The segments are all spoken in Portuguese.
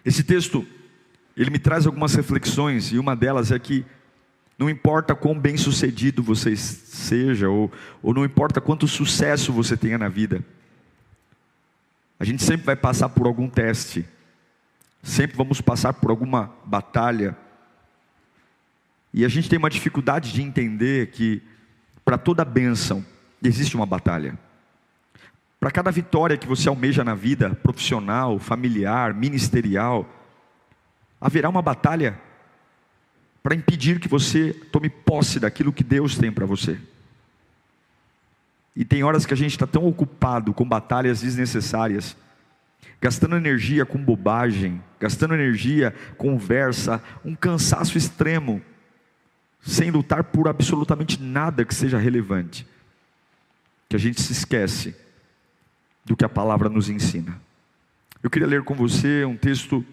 Esse texto, ele me traz algumas reflexões, e uma delas é que não importa quão bem sucedido você seja, ou não importa quanto sucesso você tenha na vida, a gente sempre vai passar por algum teste, sempre vamos passar por alguma batalha, e a gente tem uma dificuldade de entender que para toda bênção existe uma batalha. Para cada vitória que você almeja na vida, profissional, familiar, ministerial, haverá uma batalha para impedir que você tome posse daquilo que Deus tem para você. E tem horas que a gente está tão ocupado com batalhas desnecessárias, gastando energia com bobagem, gastando energia com conversa, um cansaço extremo, sem lutar por absolutamente nada que seja relevante, que a gente se esquece do que a palavra nos ensina. Eu queria ler com você um texto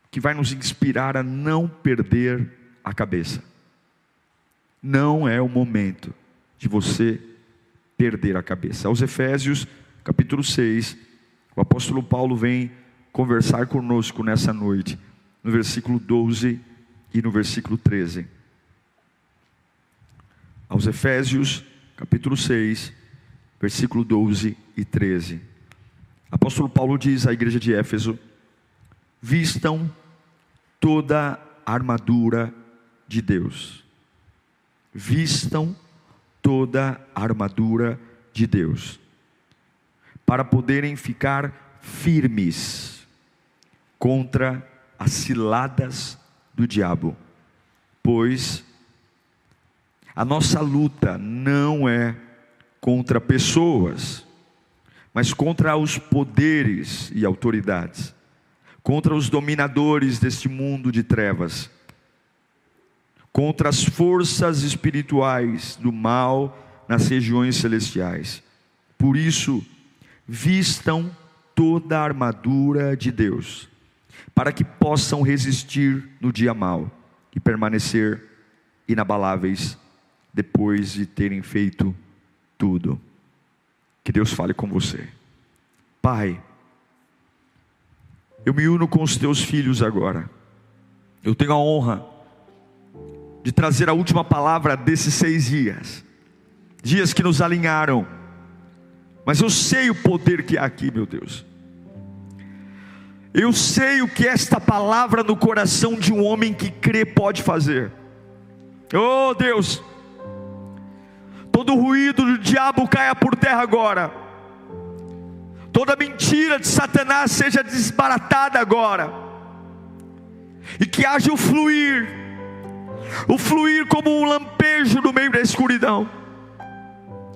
que vai nos inspirar a não perder a cabeça. Não é o momento de você perder a cabeça. Aos Efésios, capítulo 6, o apóstolo Paulo vem conversar conosco nessa noite, no versículo 12 e no versículo 13. Aos Efésios, capítulo 6, versículo 12 e 13. O apóstolo Paulo diz à igreja de Éfeso: vistam toda a armadura de Deus. Vistam toda a armadura de Deus, para poderem ficar firmes contra as ciladas do diabo. Pois a nossa luta não é contra pessoas, mas contra os poderes e autoridades, contra os dominadores deste mundo de trevas, contra as forças espirituais do mal nas regiões celestiais. Por isso, vistam toda a armadura de Deus, para que possam resistir no dia mau e permanecer inabaláveis depois de terem feito tudo. Que Deus fale com você. Pai, eu me uno com os teus filhos agora. Eu tenho a honra de trazer a última palavra desses 6 dias, dias que nos alinharam, mas eu sei o poder que há aqui, meu Deus. Eu sei o que esta palavra no coração de um homem que crê pode fazer. Oh Deus, todo ruído do diabo caia por terra agora, toda mentira de Satanás seja desbaratada agora, e que haja o fluir como um lampejo no meio da escuridão,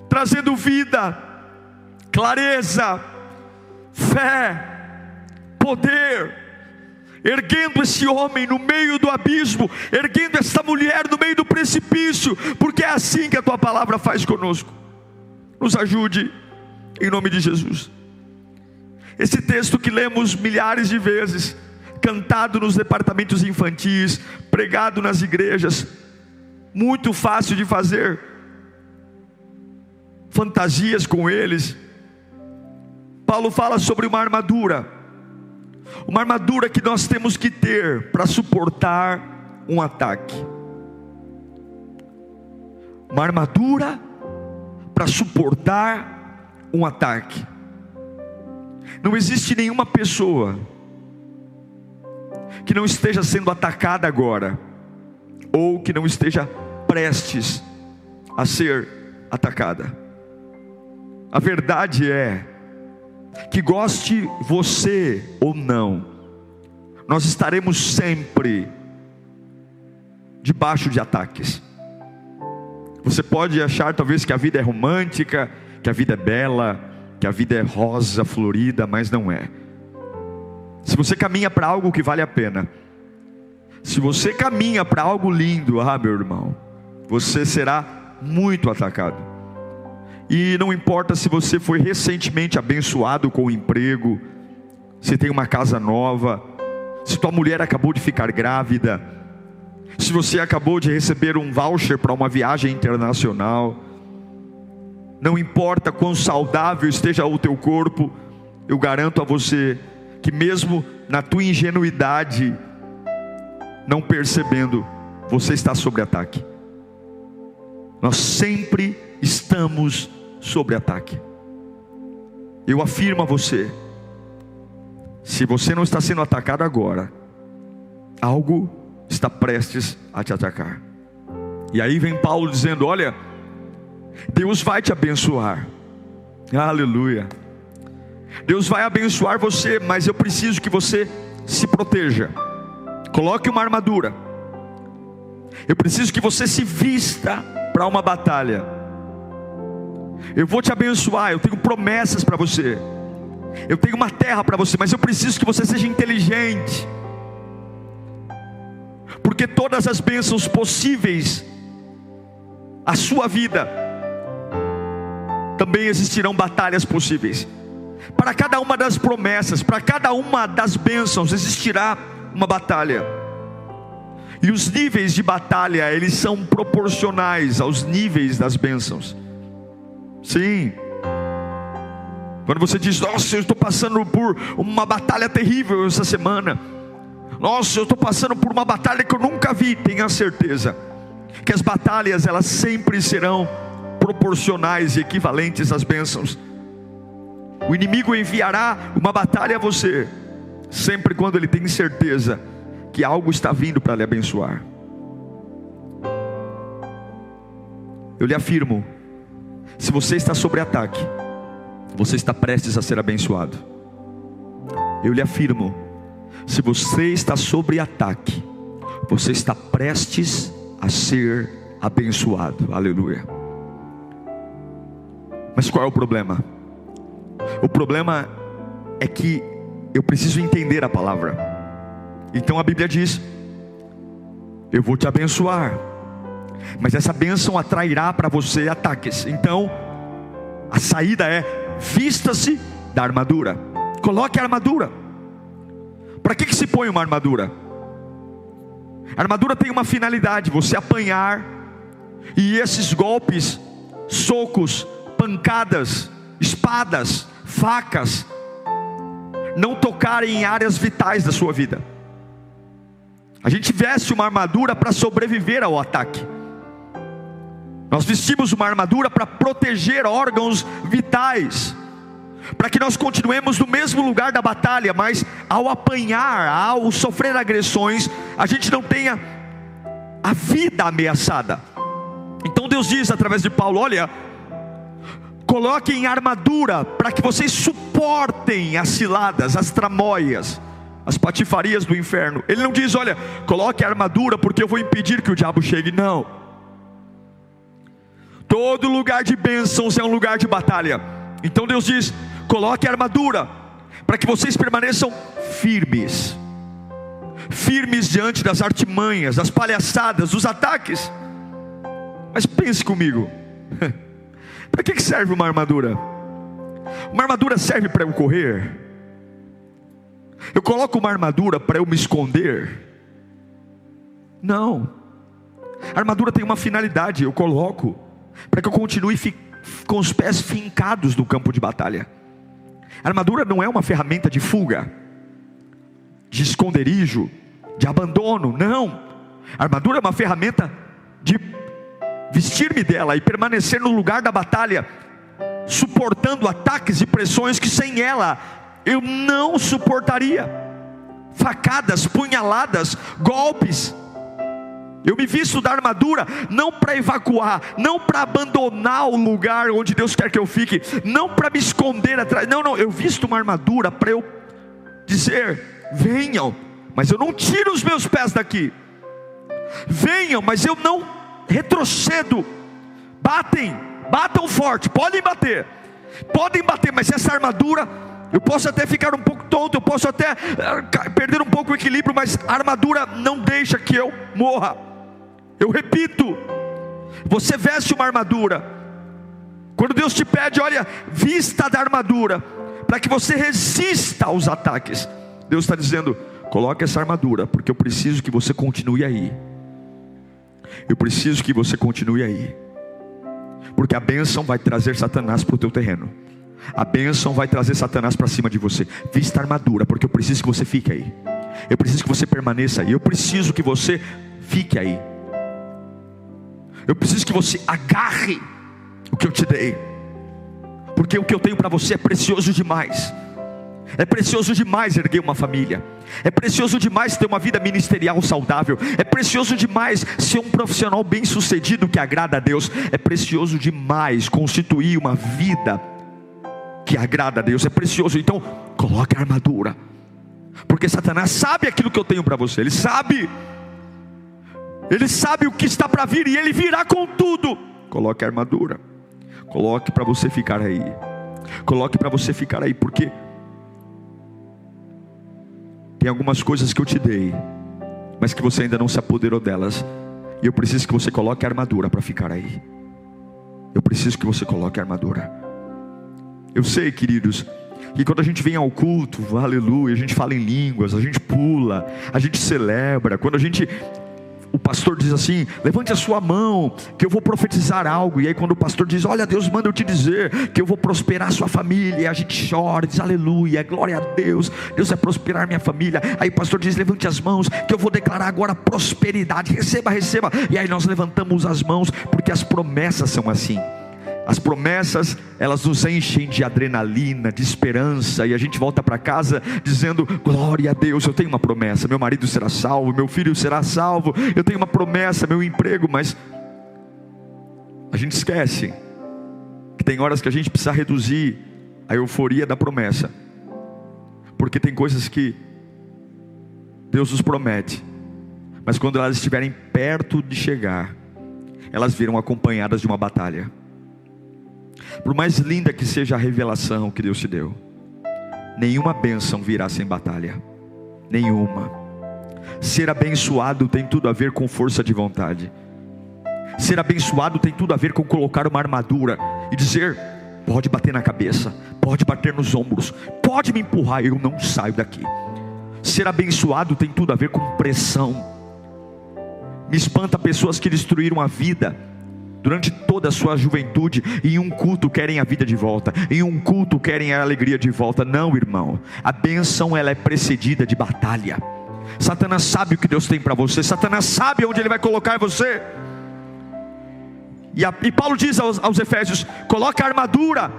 trazendo vida, clareza, fé, poder, erguendo esse homem no meio do abismo, erguendo essa mulher no meio do precipício, porque é assim que a tua palavra faz conosco. Nos ajude, em nome de Jesus. Esse texto que lemos milhares de vezes, cantado nos departamentos infantis, pregado nas igrejas, muito fácil de fazer fantasias com eles. Paulo fala sobre uma armadura que nós temos que ter para suportar um ataque. Uma armadura para suportar um ataque. Não existe nenhuma pessoa que não esteja sendo atacada agora, ou que não esteja prestes a ser atacada. A verdade é que, goste você ou não, nós estaremos sempre debaixo de ataques. Você pode achar talvez que a vida é romântica, que a vida é bela, que a vida é rosa, florida, mas não é. Se você caminha para algo que vale a pena, se você caminha para algo lindo, meu irmão, você será muito atacado. E não importa se você foi recentemente abençoado com um emprego, se tem uma casa nova, se tua mulher acabou de ficar grávida, se você acabou de receber um voucher para uma viagem internacional, não importa quão saudável esteja o teu corpo, eu garanto a você que mesmo na tua ingenuidade, não percebendo, você está sob ataque. Nós sempre estamos sob ataque. Eu afirmo a você, se você não está sendo atacado agora, algo está prestes a te atacar. E aí vem Paulo dizendo: olha, Deus vai te abençoar. Aleluia. Deus vai abençoar você, mas eu preciso que você se proteja. Coloque uma armadura. Eu preciso que você se vista para uma batalha. Eu vou te abençoar, eu tenho promessas para você, eu tenho uma terra para você, mas eu preciso que você seja inteligente, porque todas as bênçãos possíveis à sua vida, também existirão batalhas possíveis. Para cada uma das promessas, para cada uma das bênçãos existirá uma batalha. E os níveis de batalha, eles são proporcionais aos níveis das bênçãos. Sim. Quando você diz: nossa, eu estou passando por uma batalha terrível essa semana, nossa, eu estou passando por uma batalha que eu nunca vi, tenha certeza que as batalhas, elas sempre serão proporcionais e equivalentes às bênçãos. O inimigo enviará uma batalha a você, sempre quando ele tem certeza que algo está vindo para lhe abençoar. Eu lhe afirmo, se você está sob ataque, você está prestes a ser abençoado. Eu lhe afirmo, se você está sob ataque, você está prestes a ser abençoado. Aleluia. Mas qual é o problema? O problema é que eu preciso entender a palavra. Então a Bíblia diz: eu vou te abençoar, mas essa bênção atrairá para você ataques. Então a saída é: vista-se da armadura. Coloque a armadura. Para que se põe uma armadura? A armadura tem uma finalidade: você apanhar, e esses golpes, socos, pancadas, espadas, facas, não tocarem em áreas vitais da sua vida. A gente veste uma armadura para sobreviver ao ataque. Nós vestimos uma armadura para proteger órgãos vitais, para que nós continuemos no mesmo lugar da batalha, mas ao apanhar, ao sofrer agressões, a gente não tenha a vida ameaçada. Então Deus diz através de Paulo: olha, coloquem armadura para que vocês suportem as ciladas, as tramóias, as patifarias do inferno. Ele não diz: olha, coloque a armadura porque eu vou impedir que o diabo chegue. Não. Todo lugar de bênçãos é um lugar de batalha. Então Deus diz: coloque a armadura para que vocês permaneçam firmes. Firmes diante das artimanhas, das palhaçadas, dos ataques. Mas pense comigo, para que serve uma armadura? Uma armadura serve para eu correr? Eu coloco uma armadura para eu me esconder? Não. A armadura tem uma finalidade: eu coloco para que eu continue com os pés fincados no campo de batalha. A armadura não é uma ferramenta de fuga, de esconderijo, de abandono. Não. A armadura é uma ferramenta de vestir-me dela e permanecer no lugar da batalha, suportando ataques e pressões que sem ela eu não suportaria. Facadas, punhaladas, golpes. Eu me visto da armadura não para evacuar, não para abandonar o lugar onde Deus quer que eu fique, não para me esconder atrás. Não, eu visto uma armadura para eu dizer: venham, mas eu não tiro os meus pés daqui. Venham, mas eu não retrocedo. Batam forte, podem bater, mas essa armadura, eu posso até ficar um pouco tonto, eu posso até perder um pouco o equilíbrio, mas a armadura não deixa que eu morra. Eu repito, você veste uma armadura. Quando Deus te pede: olha, vista da armadura, para que você resista aos ataques, Deus está dizendo: coloque essa armadura, porque eu preciso que você continue aí. Eu preciso que você continue aí, porque a bênção vai trazer Satanás para o teu terreno. A bênção vai trazer Satanás para cima de você. Vista a armadura, porque eu preciso que você fique aí. Eu preciso que você permaneça aí. Eu preciso que você fique aí. Eu preciso que você agarre o que eu te dei, porque o que eu tenho para você é precioso demais. É precioso demais erguer uma família. É precioso demais ter uma vida ministerial saudável. É precioso demais ser um profissional bem sucedido que agrada a Deus. É precioso demais constituir uma vida que agrada a Deus. É precioso. Então coloque a armadura, porque Satanás sabe aquilo que eu tenho para você. Ele sabe o que está para vir, e ele virá com tudo. Coloque a armadura. Coloque para você ficar aí. Coloque para você ficar aí, porque tem algumas coisas que eu te dei, mas que você ainda não se apoderou delas. E eu preciso que você coloque a armadura para ficar aí. Eu preciso que você coloque a armadura. Eu sei, queridos, que quando a gente vem ao culto, aleluia, a gente fala em línguas, a gente pula, a gente celebra. Quando o pastor diz assim: levante a sua mão, que eu vou profetizar algo. E aí quando o pastor diz: olha, Deus manda eu te dizer que eu vou prosperar a sua família, e a gente chora, diz aleluia, glória a Deus, Deus vai prosperar minha família. Aí o pastor diz: levante as mãos, que eu vou declarar agora prosperidade, receba, receba. E aí nós levantamos as mãos, porque as promessas são assim. As promessas, elas nos enchem de adrenalina, de esperança, e a gente volta para casa dizendo: glória a Deus, eu tenho uma promessa, meu marido será salvo, meu filho será salvo, eu tenho uma promessa, meu emprego. Mas a gente esquece que tem horas que a gente precisa reduzir a euforia da promessa, porque tem coisas que Deus nos promete, mas quando elas estiverem perto de chegar, elas virão acompanhadas de uma batalha. Por mais linda que seja a revelação que Deus te deu, nenhuma bênção virá sem batalha. Nenhuma. Ser abençoado tem tudo a ver com força de vontade. Ser abençoado tem tudo a ver com colocar uma armadura e dizer: pode bater na cabeça, pode bater nos ombros, pode me empurrar, eu não saio daqui. Ser abençoado tem tudo a ver com pressão. Me espanta pessoas que destruíram a vida durante toda a sua juventude, e em um culto querem a vida de volta, em um culto querem a alegria de volta. Não, irmão, a bênção, ela é precedida de batalha. Satanás sabe o que Deus tem para você, Satanás sabe onde ele vai colocar você. E Paulo diz aos Efésios: coloca a armadura,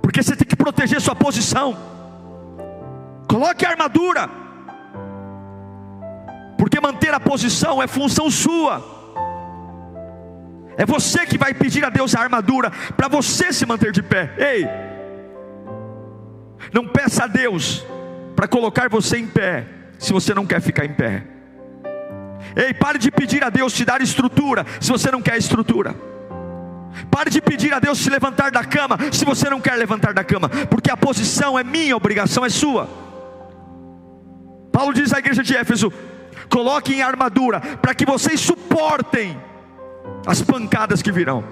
porque você tem que proteger sua posição. Coloque a armadura, porque manter a posição é função sua. É você que vai pedir a Deus a armadura para você se manter de pé. Ei, não peça a Deus para colocar você em pé se você não quer ficar em pé. Ei, pare de pedir a Deus te dar estrutura se você não quer estrutura. Pare de pedir a Deus te levantar da cama se você não quer levantar da cama, porque a posição é minha, a obrigação é sua. Paulo diz à igreja de Éfeso: coloquem a armadura para que vocês suportem as pancadas que virão.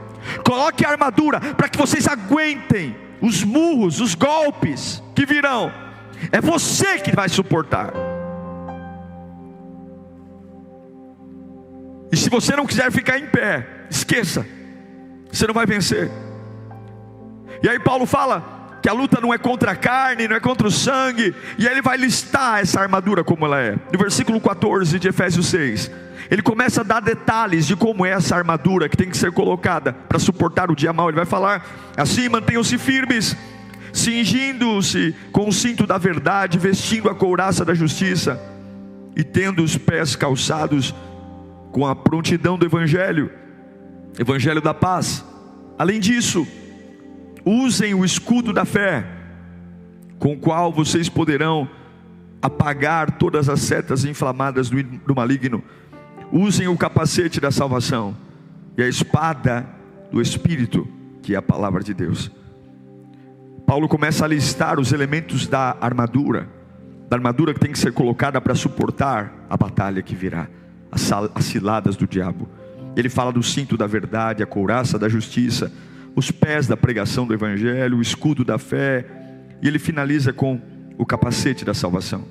Coloque a armadura para que vocês aguentem os murros, os golpes que virão. É você que vai suportar. E se você não quiser ficar em pé, esqueça, você não vai vencer. E aí Paulo fala que a luta não é contra a carne, não é contra o sangue. E aí ele vai listar essa armadura como ela é. No versículo 14 de Efésios 6, ele começa a dar detalhes de como é essa armadura que tem que ser colocada para suportar o dia mau. Ele vai falar assim: mantenham-se firmes, cingindo-se com o cinto da verdade, vestindo a couraça da justiça, e tendo os pés calçados com a prontidão do Evangelho da paz. Além disso, usem o escudo da fé, com o qual vocês poderão apagar todas as setas inflamadas do maligno. Usem o capacete da salvação e a espada do Espírito, que é a palavra de Deus. Paulo começa a listar os elementos da armadura que tem que ser colocada para suportar a batalha que virá, as ciladas do diabo. Ele fala do cinto da verdade, a couraça da justiça, os pés da pregação do Evangelho, o escudo da fé, e ele finaliza com o capacete da salvação.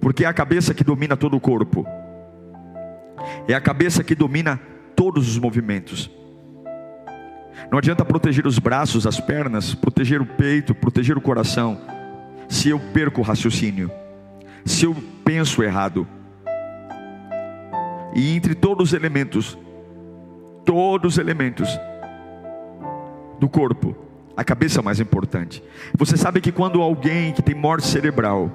Porque é a cabeça que domina todo o corpo. É a cabeça que domina todos os movimentos. Não adianta proteger os braços, as pernas, proteger o peito, proteger o coração, se eu perco o raciocínio, se eu penso errado. E entre todos os elementos do corpo, a cabeça é o mais importante. Você sabe que quando alguém que tem morte cerebral,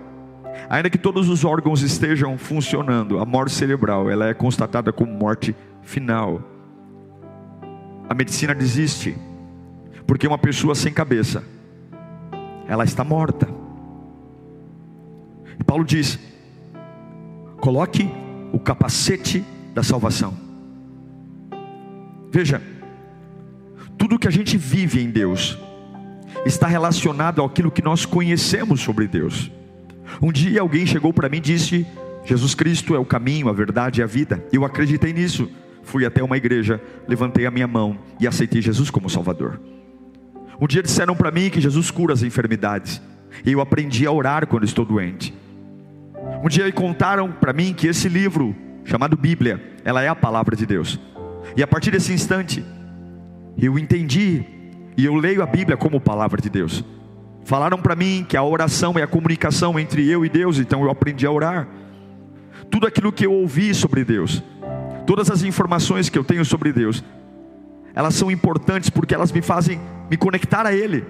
ainda que todos os órgãos estejam funcionando, a morte cerebral, ela é constatada como morte final. A medicina desiste, porque uma pessoa sem cabeça, ela está morta. E Paulo diz: coloque o capacete da salvação. Veja, tudo que a gente vive em Deus está relacionado àquilo que nós conhecemos sobre Deus. Um dia alguém chegou para mim e disse: Jesus Cristo é o caminho, a verdade e a vida. Eu acreditei nisso. Fui até uma igreja, levantei a minha mão e aceitei Jesus como Salvador. Um dia disseram para mim que Jesus cura as enfermidades, e eu aprendi a orar quando estou doente. Um dia contaram para mim que esse livro, chamado Bíblia, ela é a palavra de Deus. E a partir desse instante, eu entendi, e eu leio a Bíblia como palavra de Deus. Falaram para mim que a oração é a comunicação entre eu e Deus, então eu aprendi a orar. Tudo aquilo que eu ouvi sobre Deus, todas as informações que eu tenho sobre Deus, elas são importantes porque elas me fazem me conectar a Ele.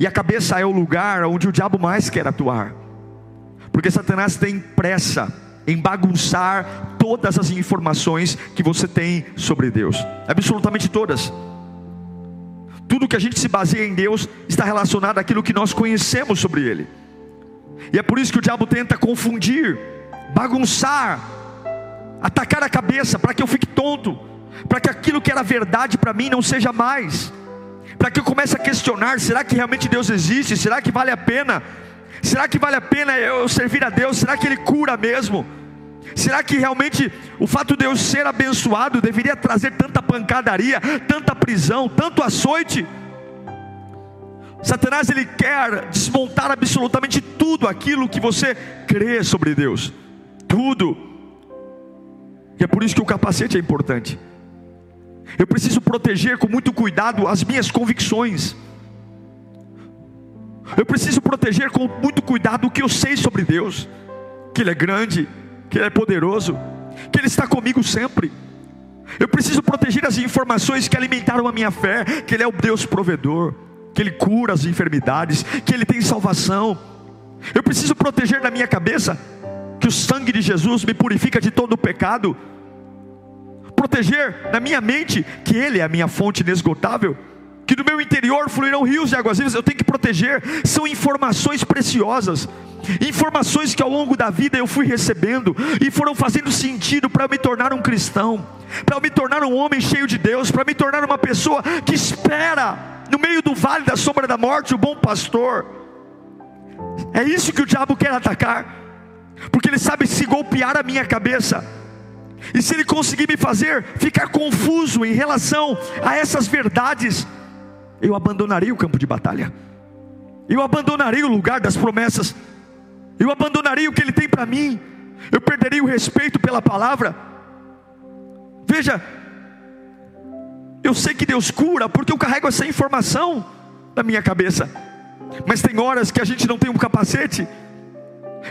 E a cabeça é o lugar onde o diabo mais quer atuar, porque Satanás tem pressa em bagunçar todas as informações que você tem sobre Deus, absolutamente todas. Tudo que a gente se baseia em Deus está relacionado àquilo que nós conhecemos sobre Ele. E é por isso que o diabo tenta confundir, bagunçar, atacar a cabeça, para que eu fique tonto, para que aquilo que era verdade para mim não seja mais, para que eu comece a questionar: será que realmente Deus existe? Será que vale a pena? Será que vale a pena eu servir a Deus? Será que Ele cura mesmo? Será que realmente o fato de eu ser abençoado deveria trazer tanta pancadaria, tanta prisão, tanto açoite? Satanás, ele quer desmontar absolutamente tudo aquilo que você crê sobre Deus, tudo. E é por isso que o capacete é importante. Eu preciso proteger com muito cuidado as minhas convicções. Eu preciso proteger com muito cuidado o que eu sei sobre Deus: que Ele é grande, que Ele é poderoso, que Ele está comigo sempre. Eu preciso proteger as informações que alimentaram a minha fé: que Ele é o Deus provedor, que Ele cura as enfermidades, que Ele tem salvação. Eu preciso proteger na minha cabeça que o sangue de Jesus me purifica de todo o pecado. Proteger na minha mente que Ele é a minha fonte inesgotável, que do meu interior fluirão rios de águas vivas. Eu tenho que proteger. São informações preciosas, informações que ao longo da vida eu fui recebendo e foram fazendo sentido para eu me tornar um cristão, para eu me tornar um homem cheio de Deus, para me tornar uma pessoa que espera no meio do vale da sombra da morte o bom pastor. É isso que o diabo quer atacar, porque ele sabe se golpear a minha cabeça, e se ele conseguir me fazer ficar confuso em relação a essas verdades, eu abandonarei o campo de batalha, eu abandonarei o lugar das promessas, eu abandonarei o que Ele tem para mim, eu perderei o respeito pela palavra. Veja, eu sei que Deus cura porque eu carrego essa informação na minha cabeça, mas tem horas que a gente não tem um capacete,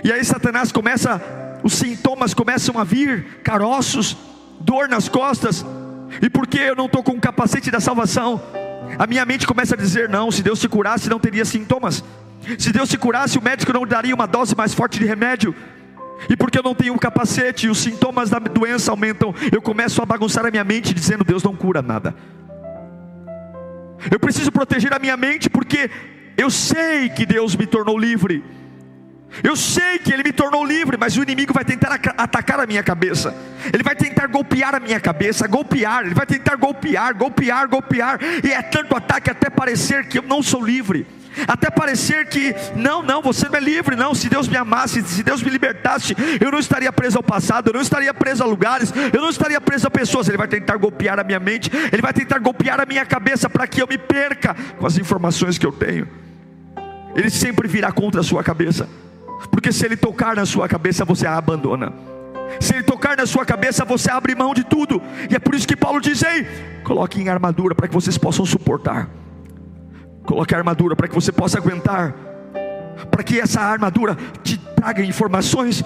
e aí Satanás começa, os sintomas começam a vir, caroços, dor nas costas, e porque eu não estou com o capacete da salvação, a minha mente começa a dizer: não, se Deus te curasse não teria sintomas, se Deus te curasse o médico não daria uma dose mais forte de remédio. E porque eu não tenho o capacete e os sintomas da doença aumentam, eu começo a bagunçar a minha mente dizendo: Deus não cura nada. Eu preciso proteger a minha mente porque eu sei que Deus me tornou livre, eu sei que Ele me tornou livre, mas o inimigo vai tentar atacar a minha cabeça, ele vai tentar golpear a minha cabeça, ele vai tentar golpear, e é tanto ataque até parecer que eu não sou livre, até parecer que, não, você não é livre, não. Se Deus me amasse, se Deus me libertasse, eu não estaria preso ao passado, eu não estaria preso a lugares, eu não estaria preso a pessoas. Ele vai tentar golpear a minha mente, ele vai tentar golpear a minha cabeça, para que eu me perca com as informações que eu tenho. ele sempre virá contra a sua cabeça. Porque se ele tocar na sua cabeça, você a abandona. Se ele tocar na sua cabeça, você abre mão de tudo. E é por isso que Paulo diz: ei, coloque em armadura para que vocês possam suportar. Coloque a armadura para que você possa aguentar, para que essa armadura te traga informações.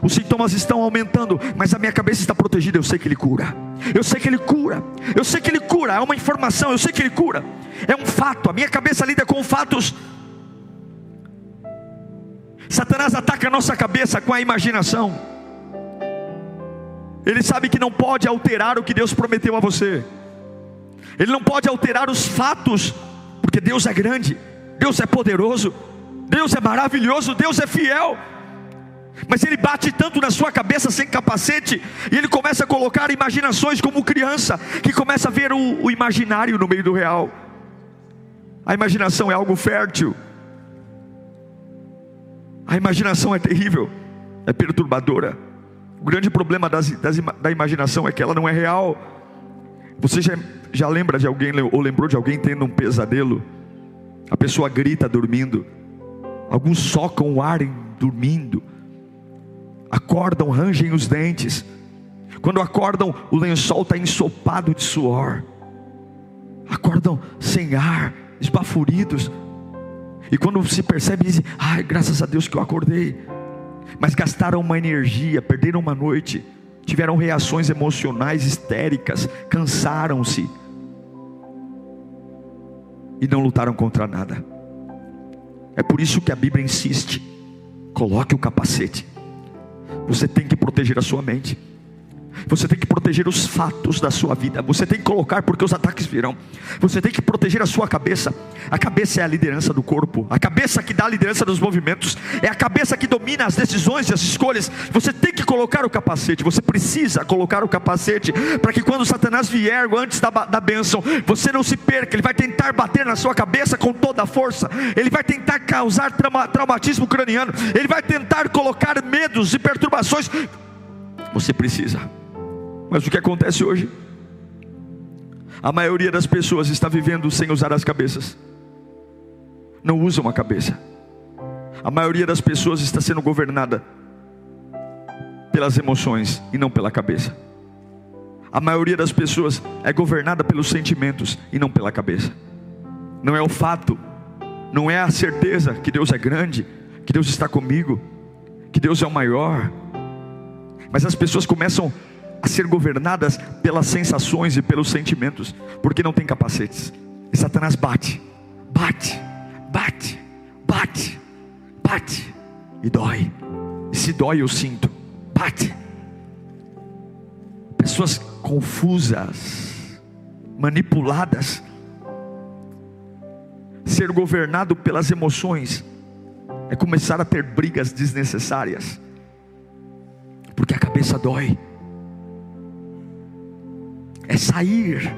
Os sintomas estão aumentando, mas a minha cabeça está protegida. Eu sei que ele cura. Eu sei que ele cura. Eu sei que ele cura. É uma informação, eu sei que ele cura. É um fato. A minha cabeça lida com fatos. Satanás ataca a nossa cabeça com a imaginação. Ele sabe que não pode alterar o que Deus prometeu a você. Ele não pode alterar os fatos, porque Deus é grande, Deus é poderoso, Deus é maravilhoso, Deus é fiel. Mas ele bate tanto na sua cabeça sem capacete, e ele começa a colocar imaginações como criança, que começa a ver o imaginário no meio do real. A imaginação é algo fértil. A imaginação é terrível, é perturbadora. O grande problema da imaginação é que ela não é real. Você já lembra de alguém, ou lembrou de alguém tendo um pesadelo? A pessoa grita dormindo. Alguns socam o ar dormindo. Acordam, rangem os dentes. Quando acordam, o lençol está ensopado de suor. Acordam sem ar, esbaforidos. E quando se percebe, dizem: ai, graças a Deus que eu acordei. Mas gastaram uma energia, perderam uma noite, tiveram reações emocionais histéricas, cansaram-se e não lutaram contra nada. É por isso que a Bíblia insiste: coloque o capacete. Você tem que proteger a sua mente. Você tem que proteger os fatos da sua vida. Você tem que colocar, porque os ataques virão. Você tem que proteger a sua cabeça. A cabeça é a liderança do corpo. A cabeça que dá a liderança dos movimentos. É a cabeça que domina as decisões e as escolhas. Você tem que colocar o capacete. Você precisa colocar o capacete, para que quando Satanás vier antes da bênção, você não se perca. Ele vai tentar bater na sua cabeça com toda a força. Ele vai tentar causar traumatismo craniano. Ele vai tentar colocar medos e perturbações. Você precisa. Mas o que acontece hoje? A maioria das pessoas está vivendo sem usar as cabeças. Não usam a cabeça. A maioria das pessoas está sendo governada pelas emoções e não pela cabeça. A maioria das pessoas é governada pelos sentimentos e não pela cabeça. Não é o fato, não é a certeza que Deus é grande, que Deus está comigo, que Deus é o maior. Mas as pessoas começam a ser governadas pelas sensações e pelos sentimentos, porque não tem capacetes. E Satanás bate, bate, bate, bate, bate, e dói. E se dói eu sinto, bate. Pessoas confusas, manipuladas. Ser governado pelas emoções é começar a ter brigas desnecessárias, porque a cabeça dói. É sair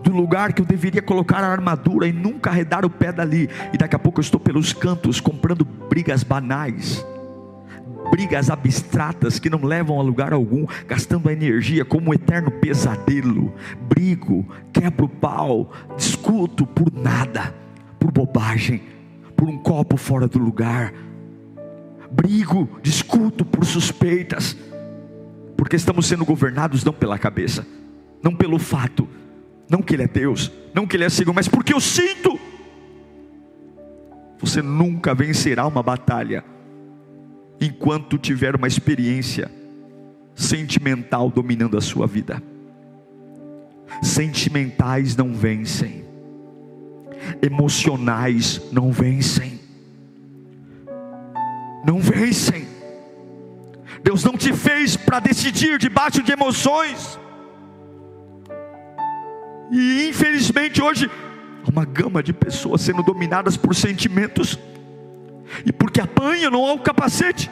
do lugar que eu deveria colocar a armadura e nunca arredar o pé dali, e daqui a pouco eu estou pelos cantos comprando brigas banais, brigas abstratas que não levam a lugar algum, gastando a energia como um eterno pesadelo. Brigo, quebro o pau, discuto por nada, por bobagem, por um copo fora do lugar. Brigo, discuto por suspeitas, porque estamos sendo governados não pela cabeça, não pelo fato, não que Ele é Deus, não que Ele é Senhor, mas porque eu sinto. Você nunca vencerá uma batalha enquanto tiver uma experiência sentimental dominando a sua vida. Sentimentais não vencem, emocionais não vencem, não vencem. Deus não te fez para decidir debaixo de emoções. E infelizmente hoje há uma gama de pessoas sendo dominadas por sentimentos, e porque apanham, não há o capacete.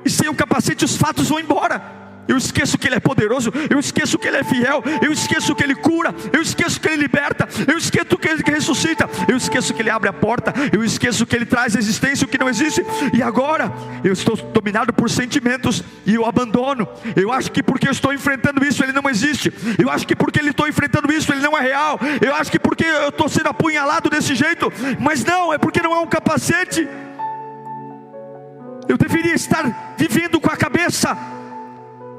E sem o capacete os fatos vão embora. eu esqueço que Ele é poderoso, eu esqueço que Ele é fiel, eu esqueço que Ele cura, eu esqueço que Ele liberta, eu esqueço que Ele ressuscita, eu esqueço que Ele abre a porta, eu esqueço que Ele traz existência o que não existe. E agora eu estou dominado por sentimentos e eu abandono. Eu acho que porque eu estou enfrentando isso Ele não existe, eu acho que porque Ele estou enfrentando isso Ele não é real, eu acho que porque eu estou sendo apunhalado desse jeito, mas não, é porque não é um capacete. Eu deveria estar vivendo com a cabeça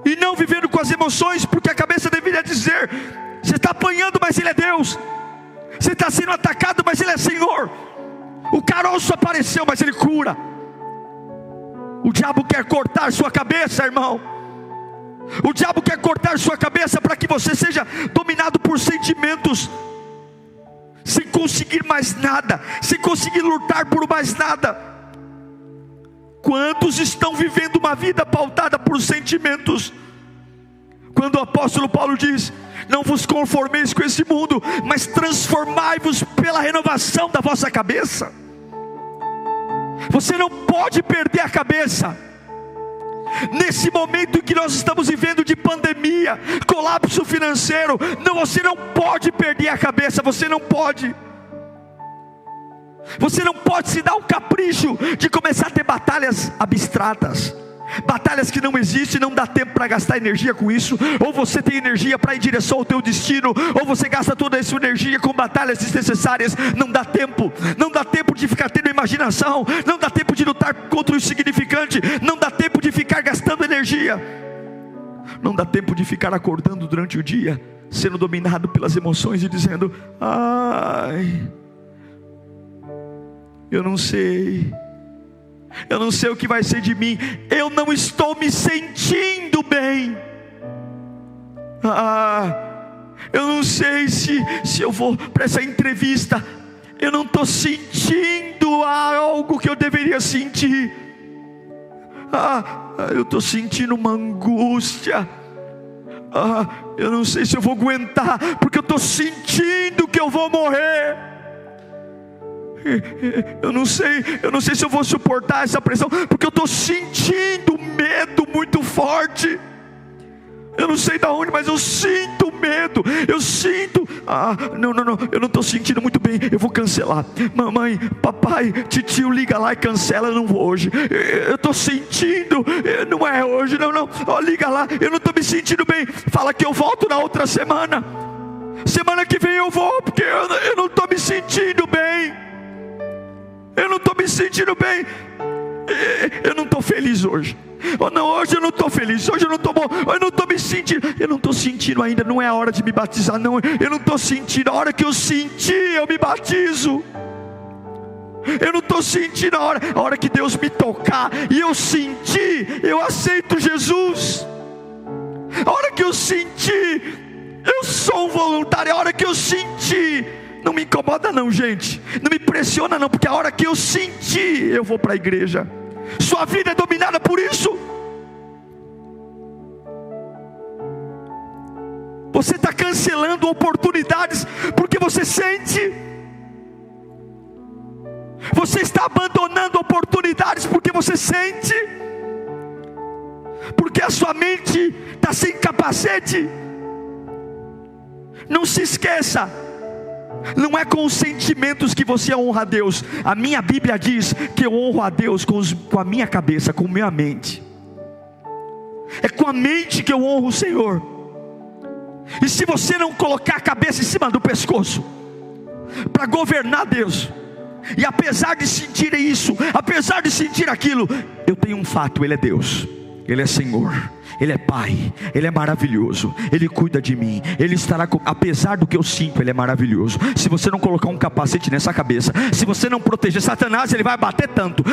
e não vivendo com as emoções, porque a cabeça deveria dizer: você está apanhando, mas Ele é Deus. Você está sendo atacado, mas Ele é Senhor. O caroço apareceu, mas Ele cura. O diabo quer cortar sua cabeça, irmão. O diabo quer cortar sua cabeça para que você seja dominado por sentimentos, sem conseguir mais nada, sem conseguir lutar por mais nada. Quantos estão vivendo uma vida pautada por sentimentos? Quando o apóstolo Paulo diz: não vos conformeis com esse mundo, mas transformai-vos pela renovação da vossa cabeça. Você não pode perder a cabeça. Nesse momento em que nós estamos vivendo de pandemia, colapso financeiro, não, você não pode perder a cabeça, você não pode. Você não pode se dar o capricho de começar a ter batalhas abstratas, batalhas que não existem, não dá tempo para gastar energia com isso. Ou você tem energia para ir em direção ao teu destino, ou você gasta toda essa energia com batalhas desnecessárias. Não dá tempo, não dá tempo de ficar tendo imaginação, não dá tempo de lutar contra o insignificante, não dá tempo de ficar gastando energia, não dá tempo de ficar acordando durante o dia, sendo dominado pelas emoções e dizendo: ai, eu não sei o que vai ser de mim, eu não estou me sentindo bem, eu não sei se eu vou para essa entrevista, eu não estou sentindo algo que eu deveria sentir, eu estou sentindo uma angústia, eu não sei se eu vou aguentar, porque eu estou sentindo que eu vou morrer. Eu não sei se eu vou suportar essa pressão, porque eu estou sentindo medo muito forte. Eu não sei de onde, mas eu sinto medo. Eu sinto, não, eu não estou sentindo muito bem. Eu vou cancelar. Mamãe, papai, titio, liga lá e cancela. Eu não vou hoje. Eu estou sentindo, não é hoje, não. Liga lá, eu não estou me sentindo bem. Fala que eu volto na outra semana. Semana que vem eu vou, porque eu não estou me sentindo bem. Eu não estou me sentindo bem. Eu não estou feliz hoje. Não, hoje eu não estou feliz. Hoje eu não estou bom. Eu não estou me sentindo. Eu não estou sentindo ainda. Não é a hora de me batizar, não. Eu não estou sentindo. A hora que eu sentir, eu me batizo. Eu não estou sentindo. A hora que Deus me tocar e eu sentir, eu aceito Jesus. A hora que eu sentir, eu sou um voluntário. A hora que eu sentir, não me incomoda não, gente, não me pressiona não, porque a hora que eu sentir, eu vou para a igreja. Sua vida é dominada por isso. Você está cancelando oportunidades porque você sente. Você está abandonando oportunidades porque você sente. Porque a sua mente está sem capacete. Não se esqueça, não é com os sentimentos que você honra a Deus. A minha Bíblia diz que eu honro a Deus com a minha cabeça, com a minha mente. É com a mente que eu honro o Senhor. E se você não colocar a cabeça em cima do pescoço para governar Deus, e apesar de sentir isso, apesar de sentir aquilo, eu tenho um fato: Ele é Deus, Ele é Senhor, Ele é Pai, Ele é maravilhoso, Ele cuida de mim, Ele estará com... apesar do que eu sinto, Ele é maravilhoso. Se você não colocar um capacete nessa cabeça, se você não proteger Satanás, ele vai bater tanto,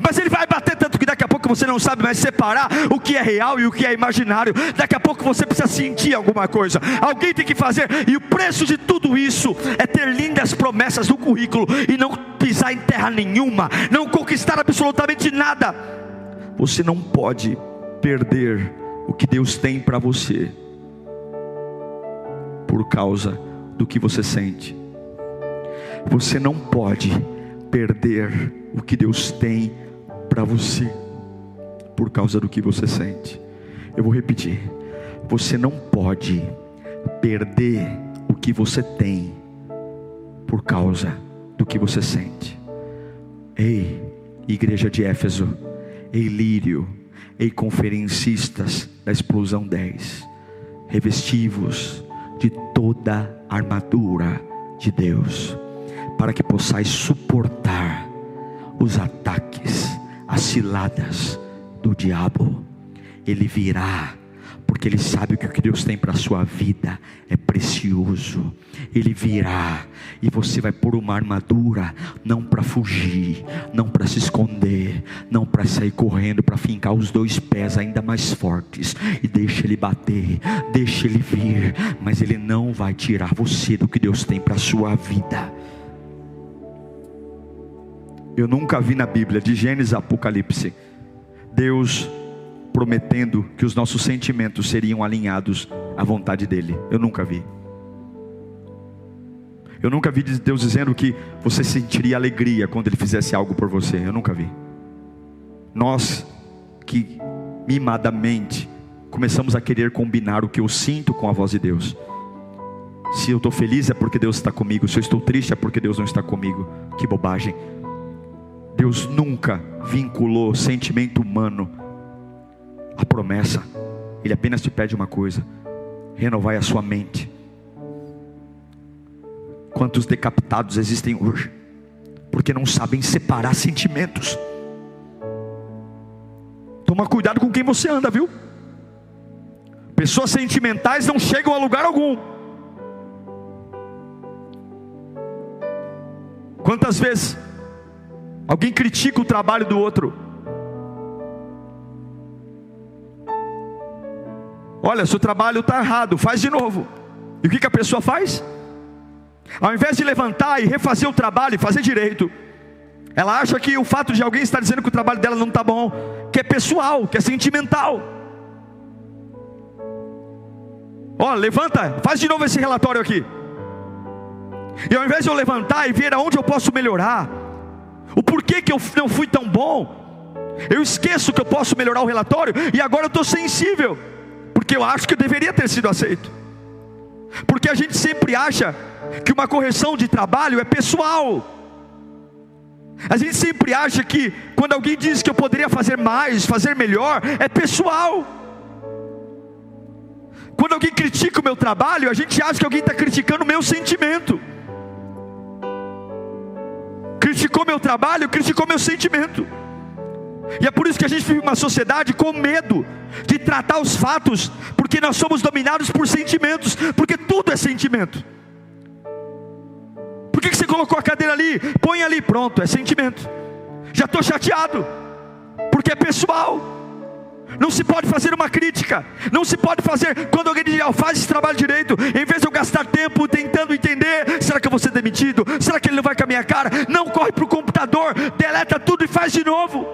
mas ele vai bater tanto que daqui a pouco você não sabe mais separar o que é real e o que é imaginário. Daqui a pouco você precisa sentir alguma coisa, alguém tem que fazer. E o preço de tudo isso é ter lindas promessas no currículo e não pisar em terra nenhuma, não conquistar absolutamente nada. Você não pode perder o que Deus tem para você por causa do que você sente. Você não pode perder o que Deus tem para você por causa do que você sente. Eu vou repetir. Você não pode perder o que você tem por causa do que você sente. Ei, igreja de Éfeso, ei, lírio, ei, conferencistas da Explosão 10, revesti-vos de toda a armadura de Deus, para que possais suportar os ataques, as ciladas do diabo. Ele virá, porque Ele sabe que o que Deus tem para a sua vida é precioso. Ele virá, e você vai pôr uma armadura, não para fugir, não para se esconder, não para sair correndo, para fincar os dois pés ainda mais fortes, e deixa Ele bater, deixa Ele vir, mas Ele não vai tirar você do que Deus tem para a sua vida. Eu nunca vi na Bíblia, de Gênesis a Apocalipse, Deus prometendo que os nossos sentimentos seriam alinhados à vontade dEle. Eu nunca vi. Eu nunca vi Deus dizendo que você sentiria alegria quando Ele fizesse algo por você. Eu nunca vi. Nós que mimadamente começamos a querer combinar o que eu sinto com a voz de Deus. Se eu estou feliz é porque Deus está comigo, se eu estou triste é porque Deus não está comigo. Que bobagem. Deus nunca vinculou sentimento humano à promessa. Ele apenas te pede uma coisa: renovai a sua mente. Quantos decapitados existem hoje porque não sabem separar sentimentos? Toma cuidado com quem você anda, viu? Pessoas sentimentais não chegam a lugar algum. Quantas vezes alguém critica o trabalho do outro? Olha, seu trabalho está errado, faz de novo. E o que a pessoa faz? Ao invés de levantar e refazer o trabalho e fazer direito, ela acha que o fato de alguém estar dizendo que o trabalho dela não está bom, que é pessoal, que é sentimental. Ó, levanta, faz de novo esse relatório aqui. E ao invés de eu levantar e ver aonde eu posso melhorar, o porquê que eu não fui tão bom, eu esqueço que eu posso melhorar o relatório, e agora eu estou sensível, porque eu acho que eu deveria ter sido aceito. Porque a gente sempre acha que uma correção de trabalho é pessoal. A gente sempre acha que quando alguém diz que eu poderia fazer mais, fazer melhor, é pessoal. Quando alguém critica o meu trabalho, a gente acha que alguém está criticando o meu sentimento. Criticou meu trabalho, criticou meu sentimento. E é por isso que a gente vive uma sociedade com medo de tratar os fatos, porque nós somos dominados por sentimentos, porque tudo é sentimento. Por que você colocou a cadeira ali? Põe ali, pronto, é sentimento. Já estou chateado, porque é pessoal. Não se pode fazer uma crítica, não se pode fazer, quando alguém diz, faz esse trabalho direito, em vez de eu gastar tempo tentando entender, será que eu vou ser demitido? Será que ele não vai com a minha cara? Não, corre para o computador, deleta tudo e faz de novo.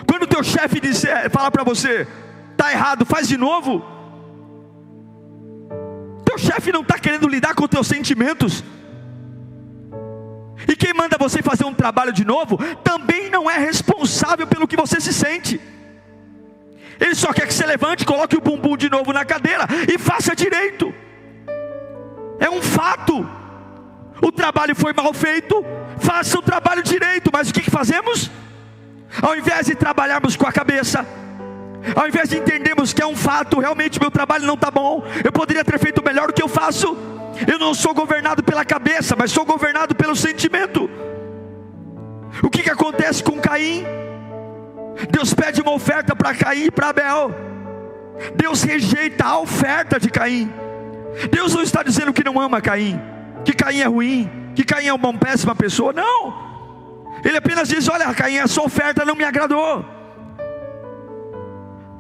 Quando o teu chefe falar para você, está errado, faz de novo. Teu chefe não está querendo lidar com os teus sentimentos. E quem manda você fazer um trabalho de novo, também não é responsável pelo que você se sente. Ele só quer que você levante, coloque o bumbum de novo na cadeira e faça direito. É um fato. O trabalho foi mal feito, faça o trabalho direito. Mas o que fazemos? Ao invés de trabalharmos com a cabeça, ao invés de entendermos que é um fato, realmente meu trabalho não está bom, eu poderia ter feito melhor do que eu faço. Eu não sou governado pela cabeça, mas sou governado pelo sentimento. O que acontece com Caim? Deus pede uma oferta para Caim e para Abel. Deus rejeita a oferta de Caim. Deus não está dizendo que não ama Caim, que Caim é ruim, que Caim é uma péssima pessoa. Não. Ele apenas diz, olha Caim, a sua oferta não me agradou.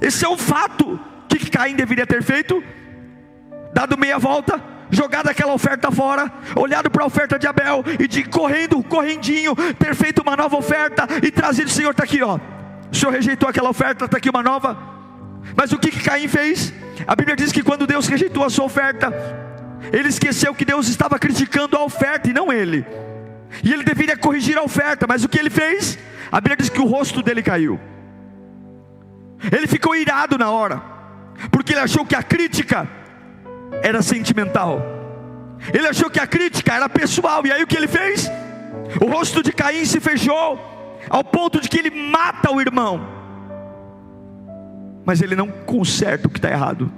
Esse é um fato. O que Caim deveria ter feito? Dado meia volta, jogado aquela oferta fora, olhado para a oferta de Abel e correndinho, ter feito uma nova oferta e trazido, Senhor, está aqui, ó. O Senhor rejeitou aquela oferta, está aqui uma nova. Mas o que Caim fez? A Bíblia diz que quando Deus rejeitou a sua oferta, ele esqueceu que Deus estava criticando a oferta e não ele. E ele deveria corrigir a oferta, mas o que ele fez? A Bíblia diz que o rosto dele caiu. Ele ficou irado na hora, porque ele achou que a crítica era sentimental. Ele achou que a crítica era pessoal. E aí o que ele fez? O rosto de Caim se fechou, ao ponto de que ele mata o irmão. Mas ele não conserta o que está errado.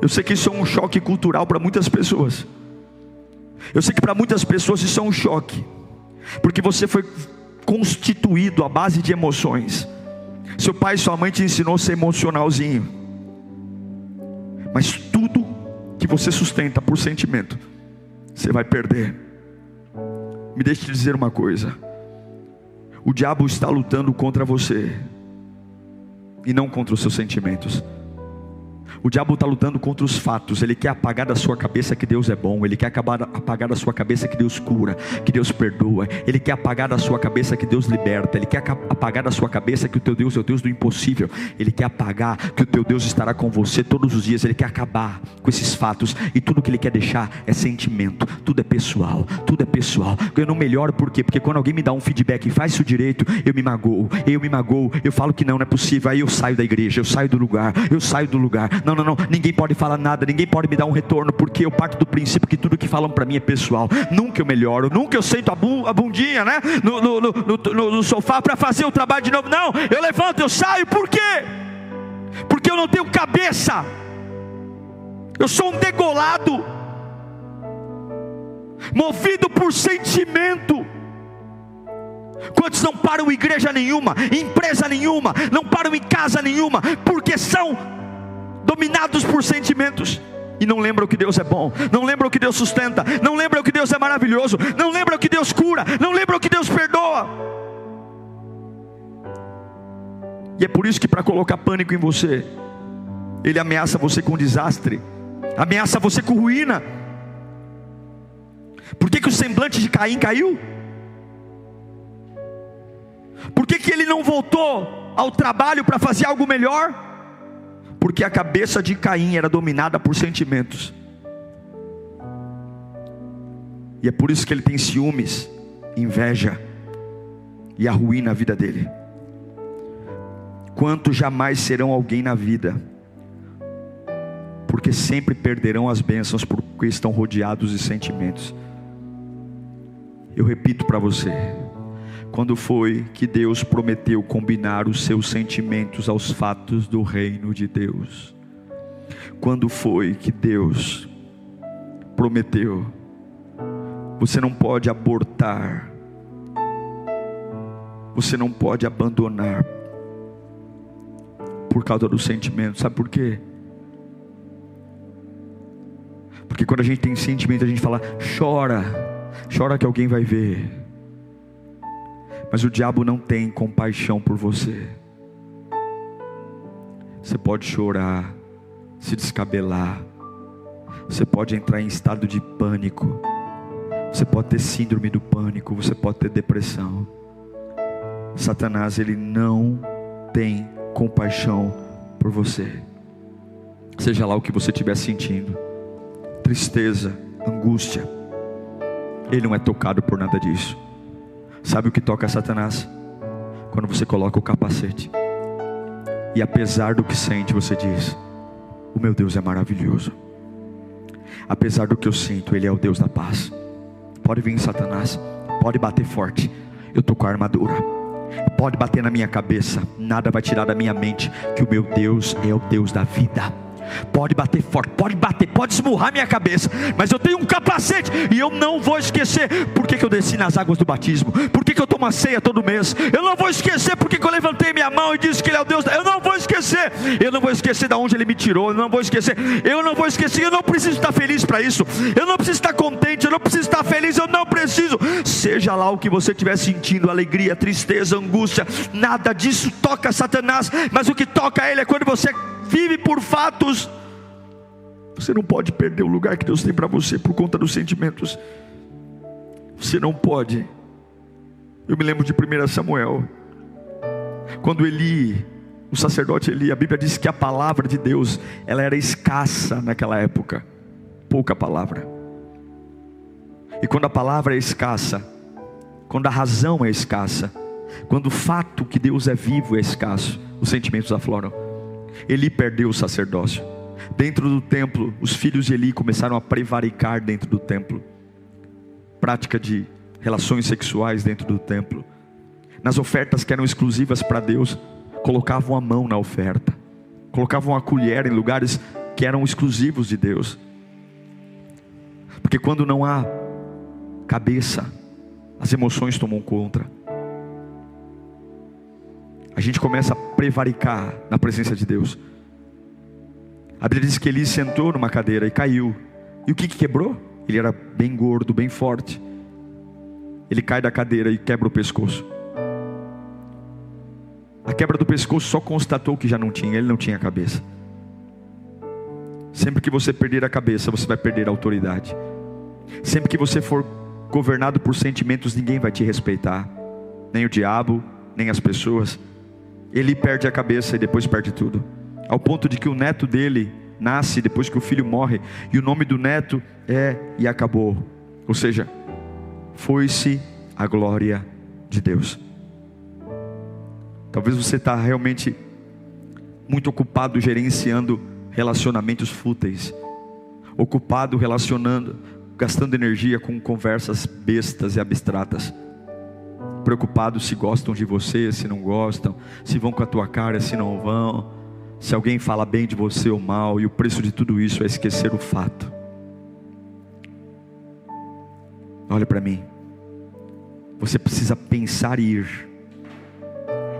Eu sei que isso é um choque cultural para muitas pessoas. Eu sei que para muitas pessoas isso é um choque, porque você foi constituído à base de emoções. Seu pai e sua mãe te ensinou a ser emocionalzinho. Mas tudo que você sustenta por sentimento, você vai perder. Me deixe te dizer uma coisa: o diabo está lutando contra você, e não contra os seus sentimentos. O diabo está lutando contra os fatos. Ele quer apagar da sua cabeça que Deus é bom. Ele quer apagar da sua cabeça que Deus cura, que Deus perdoa. Ele quer apagar da sua cabeça que Deus liberta. Ele quer apagar da sua cabeça que o teu Deus é o Deus do impossível. Ele quer apagar que o teu Deus estará com você todos os dias. Ele quer acabar com esses fatos. E tudo que ele quer deixar é sentimento. Tudo é pessoal. Tudo é pessoal. Eu não melhoro por quê? Porque quando alguém me dá um feedback e faz isso direito, eu me magoo. Eu falo que não é possível. Aí eu saio da igreja, eu saio do lugar. Não, ninguém pode falar nada, ninguém pode me dar um retorno, porque eu parto do princípio que tudo que falam para mim é pessoal. Nunca eu melhoro, nunca eu sento a bundinha, né, no sofá para fazer o trabalho de novo. Não, eu levanto, eu saio. Por quê? Porque eu não tenho cabeça. Eu sou um degolado, movido por sentimento. Quantos não param em igreja nenhuma, em empresa nenhuma, não param em casa nenhuma, porque são dominados por sentimentos, e não lembram que Deus é bom, não lembram que Deus sustenta, não lembram que Deus é maravilhoso, não lembram que Deus cura, não lembram que Deus perdoa. E é por isso que, para colocar pânico em você, ele ameaça você com desastre, ameaça você com ruína. Por que o semblante de Caim caiu? Por que ele não voltou ao trabalho para fazer algo melhor? Porque a cabeça de Caim era dominada por sentimentos. E é por isso que ele tem ciúmes, inveja, e arruína a vida dele. Quantos jamais serão alguém na vida? Porque sempre perderão as bênçãos, porque estão rodeados de sentimentos. Eu repito para você: quando foi que Deus prometeu combinar os seus sentimentos aos fatos do reino de Deus? Quando foi que Deus prometeu? Você não pode abortar, você não pode abandonar por causa do sentimento. Sabe por quê? Porque quando a gente tem sentimento, a gente fala: chora que alguém vai ver. Mas o diabo não tem compaixão por você. Você pode chorar, se descabelar, você pode entrar em estado de pânico, você pode ter síndrome do pânico, você pode ter depressão. Satanás, ele não tem compaixão por você. Seja lá o que você estiver sentindo, tristeza, angústia, ele não é tocado por nada disso. Sabe o que toca Satanás? Quando você coloca o capacete, e apesar do que sente, você diz: o meu Deus é maravilhoso. Apesar do que eu sinto, Ele é o Deus da paz. Pode vir Satanás, pode bater forte, eu estou com a armadura. Pode bater na minha cabeça, nada vai tirar da minha mente que o meu Deus é o Deus da vida. Pode bater forte, pode esmurrar minha cabeça, mas eu tenho um capacete, e eu não vou esquecer por que eu desci nas águas do batismo, por que eu tomo a ceia todo mês. Eu não vou esquecer porque eu levantei minha mão e disse que Ele é o Deus. Eu não vou esquecer de onde Ele me tirou. Eu não vou esquecer, eu não preciso estar feliz para isso. Eu não preciso estar contente, eu não preciso estar feliz, eu não preciso. Seja lá o que você estiver sentindo, alegria, tristeza, angústia, nada disso toca Satanás. Mas o que toca ele é quando você vive por fatos. Você não pode perder o lugar que Deus tem para você por conta dos sentimentos. Você não pode. Eu me lembro de 1 Samuel, quando Eli, o sacerdote Eli, a Bíblia diz que a palavra de Deus, ela era escassa naquela época, pouca palavra. E quando a palavra é escassa, quando a razão é escassa, quando o fato que Deus é vivo é escasso, os sentimentos afloram. Eli perdeu o sacerdócio. Dentro do templo, os filhos de Eli começaram a prevaricar dentro do templo. Prática de relações sexuais dentro do templo. Nas ofertas que eram exclusivas para Deus, colocavam a mão na oferta. Colocavam a colher em lugares que eram exclusivos de Deus. Porque quando não há cabeça, as emoções tomam conta. A gente começa a prevaricar na presença de Deus. A Bíblia diz que Eli sentou numa cadeira e caiu. E o que quebrou? Ele era bem gordo, bem forte. Ele cai da cadeira e quebra o pescoço. A quebra do pescoço só constatou que já não tinha, ele não tinha cabeça. Sempre que você perder a cabeça, você vai perder a autoridade. Sempre que você for governado por sentimentos, ninguém vai te respeitar. Nem o diabo, nem as pessoas. Ele perde a cabeça e depois perde tudo. Ao ponto de que o neto dele nasce depois que o filho morre. E o nome do neto é "E acabou". Ou seja, foi-se a glória de Deus. Talvez você está realmente muito ocupado gerenciando relacionamentos fúteis. Ocupado relacionando, gastando energia com conversas bestas e abstratas. Preocupado se gostam de você, se não gostam. Se vão com a tua cara, se não vão. Se alguém fala bem de você ou mal. E o preço de tudo isso é esquecer o fato. Olha para mim. Você precisa pensar e ir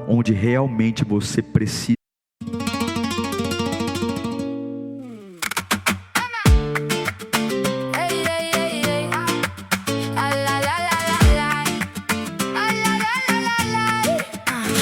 onde realmente você precisa.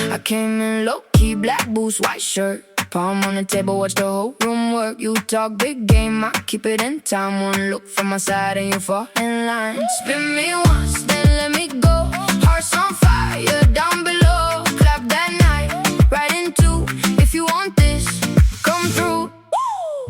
I came in low-key, black boots, white shirt, palm on the table, watch the whole room work. You talk big game, I keep it in time. One look from my side and you fall in line. Spin me once, then let me go. Hearts on fire, down below. Clap that night, right in two. If you want this, come through.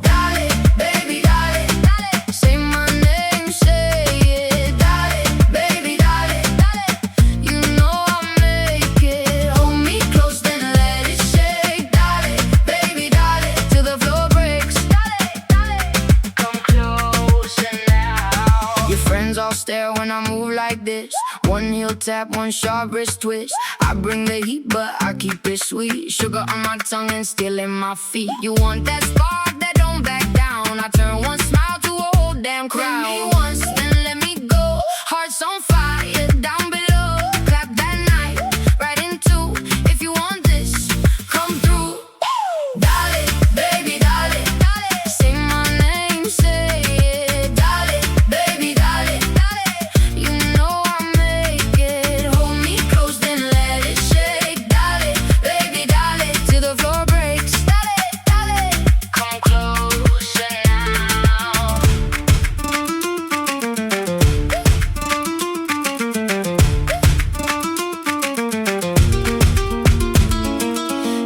Dale, baby, dale, dale. Say my name, say it. Dale, baby, dale, dale. You know I'll make it. Hold me close, then let it shake. Dale, baby, dale, till the floor breaks. Dale, dale. Come closer now. Your friends all stare when I move like this. One heel tap, one sharp wrist twist. I bring the heat, but I keep it sweet. Sugar on my tongue and still in my feet. You want that spark that don't back down. I turn one smile to a whole damn crowd. Bring me once, then let me go. Hearts on fire, down below. Clap that night, right in two. If you want this, come through. Dale, baby, dale, dale. Say my name, say it. Dale, baby, dale, dale. You know I'll make it. Hold me close, then let it shake. Dale, baby, dale, till the floor breaks. Dale, dale. Come closer now.